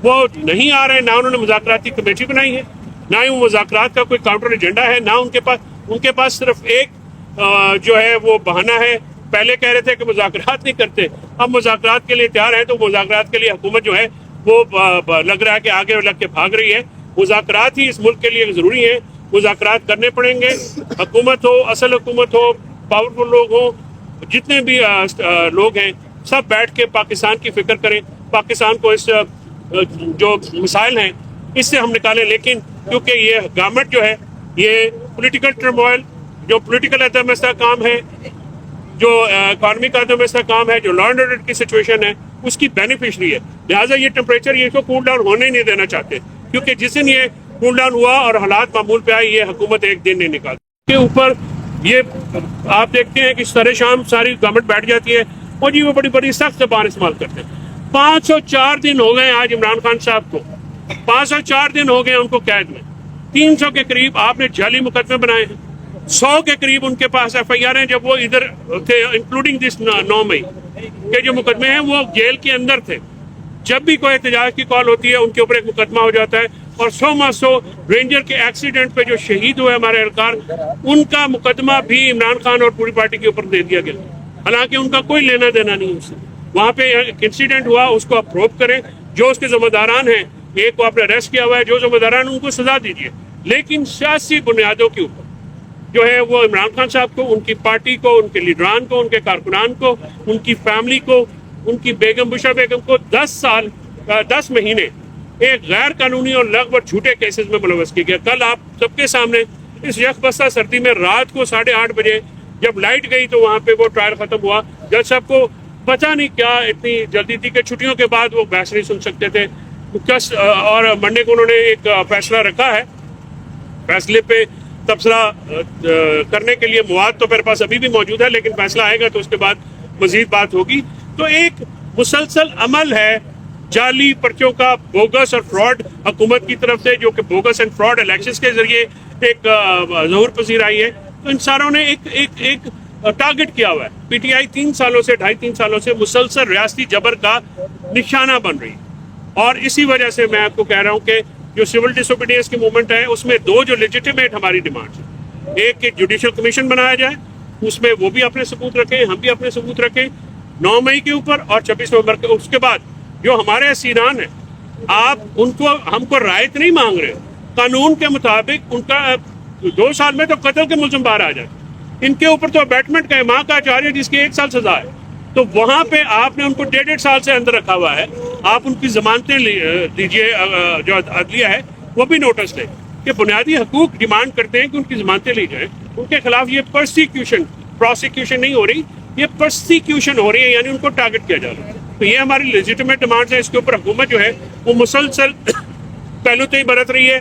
وہ نہیں آ رہے ہیں، نہ انہوں نے مذاکراتی کمیٹی بنائی ہے، نہ ہی وہ مذاکرات کا کوئی کاؤنٹر ایجنڈا ہے، نہ ان کے پاس صرف ایک جو ہے وہ بہانہ ہے. پہلے کہہ رہے تھے کہ مذاکرات نہیں کرتے، اب مذاکرات کے لیے تیار ہیں، تو مذاکرات کے لیے حکومت جو ہے وہ لگ رہا ہے کہ آگے لگ کے بھاگ رہی ہے. مذاکرات ہی اس ملک کے لیے ضروری ہیں، مذاکرات کرنے پڑیں گے. حکومت ہو، اصل حکومت ہو، پاورفل لوگ ہوں، جتنے بھی لوگ ہیں، سب بیٹھ کے پاکستان کی فکر کریں، پاکستان کو اس جو مسائل ہیں اس سے ہم نکالیں. لیکن کیونکہ یہ گورنمنٹ جو ہے یہ پولیٹیکل ٹرموائل، جو پولیٹیکل عدم استحکام ہے، جو اکانومی کا عدم استحکام ہے، جو لا اینڈ آرڈر کی سچویشن ہے، اس کی بینیفیشری ہے. لہٰذا یہ ٹیمپریچر یہ کو کول ڈاؤن ہونے ہی نہیں دینا چاہتے، کیونکہ جس دن یہ کول ڈاؤن ہوا اور حالات معمول پہ آئے، یہ حکومت ایک دن نہیں نکالتی. کے اوپر یہ آپ دیکھتے ہیں کہ سارے شام ساری گورنمنٹ بیٹھ جاتی ہے اور جی وہ بڑی بڑی سخت زبان استعمال کرتے ہیں. 504 دن ہو گئے آج عمران خان صاحب کو، 504 دن ہو گئے ان کو قید میں. 300 کے قریب آپ نے جعلی مقدمے بنائے ہیں، 100 کے قریب ان کے پاس ایف آئی آر ہیں جب وہ ادھر تھے، انکلوڈنگ دس 9 مئی کے جو مقدمے ہیں وہ جیل کے اندر تھے. جب بھی کوئی احتجاج کی کال ہوتی ہے ان کے اوپر ایک مقدمہ ہو جاتا ہے. اور 100 رینجر کے ایکسیڈنٹ پہ جو شہید ہوئے ہمارے اہلکار، ان کا مقدمہ بھی عمران خان اور پوری پارٹی کے اوپر دے دیا گیا، حالانکہ ان کا کوئی لینا دینا نہیں ہے اس سے. وہاں پہ ایک انسیڈنٹ ہوا، اس کو اپروو کریں، جو اس کے ذمہ داران ہیں، ایک کو آپ نے اریسٹ کیا ہوا ہے، جو ذمہ داران ان کو سزا دیجیے. لیکن سیاسی بنیادوں کے اوپر جو ہے وہ عمران خان صاحب کو، ان کی پارٹی کو، ان کے لیڈران کو، ان کے کارکنان کو، ان کی فیملی کو، ان کی بیگم بشرا بیگم کو 10 مہینے ایک غیر قانونی اور لغو اور جھوٹے کیسز میں ملوث کیا گیا. کل آپ سب کے سامنے اس یک بستہ سردی میں رات کو 8:30 بجے جب لائٹ گئی تو وہاں پہ وہ ٹرائل ختم ہوا. جج صاحب کو پتہ نہیں کیا اتنی جلدی تھی کہ چھٹیوں کے بعد وہ بحث نہیں سن سکتے تھے. اور منڈے کو انہوں نے ایک فیصلہ رکھا ہے. فیصلے پہ تبصرہ کرنے کے لیے مواد تو میرے پاس ابھی بھی موجود ہے، لیکن فیصلہ آئے گا تو اس کے بعد مزید بات ہوگی. تو ایک مسلسل عمل ہے جعلی پرچوں کا، بوگس اور فراڈ حکومت کی طرف سے، جو کہ بوگس اینڈ فراڈ الیکشنز کے ذریعے ایک ظہور پذیر آئی ہے. تو ان ساروں نے ایک ٹارگٹ کیا ہوا ہے. پی ٹی آئی 3 سالوں سے 2.5-3 سالوں سے مسلسل ریاستی جبر کا نشانہ بن رہی ہے. اور اسی وجہ سے میں آپ کو کہہ رہا ہوں کہ جو سول ڈس اوبیڈینس کی موومنٹ ہے اس میں 2 جو لیجیٹیمیٹ ہماری ڈیمانڈز ہیں، ایک کہ جوڈیشل کمیشن بنایا جائے، اس میں وہ بھی اپنے ثبوت رکھیں، ہم بھی اپنے ثبوت رکھیں 9 مئی کے اوپر اور 26 نومبر کے. اس کے بعد جو ہمارے اسیران ہیں، آپ ان کو ہم کو رعایت نہیں مانگ رہے. قانون کے مطابق ان کا 2 سال میں تو قتل کے ملزم باہر آ جائے. ان کے اوپر تو ابیٹمنٹ کا ماں کا اچاریہ جس کی 1 سال سزا ہے، تو وہاں پہ آپ نے ان کو 1.5 سال سے اندر رکھا ہوا ہے. آپ ان کی ضمانتیں دیجئے، جو عدلیہ ہے وہ بھی نوٹس لے کہ بنیادی حقوق ڈیمانڈ کرتے ہیں کہ ان کی ضمانتیں لی جائیں. ان کے خلاف یہ پروسیکیوشن نہیں ہو رہی، یہ پرسیکیوشن ہو رہی ہے، یعنی ان کو ٹارگٹ کیا جا رہا ہے. تو یہ ہماری لیجیٹیمیٹ ڈیمانڈز ہیں. اس کے اوپر حکومت جو ہے وہ مسلسل پہلو تو ہی برت رہی ہے.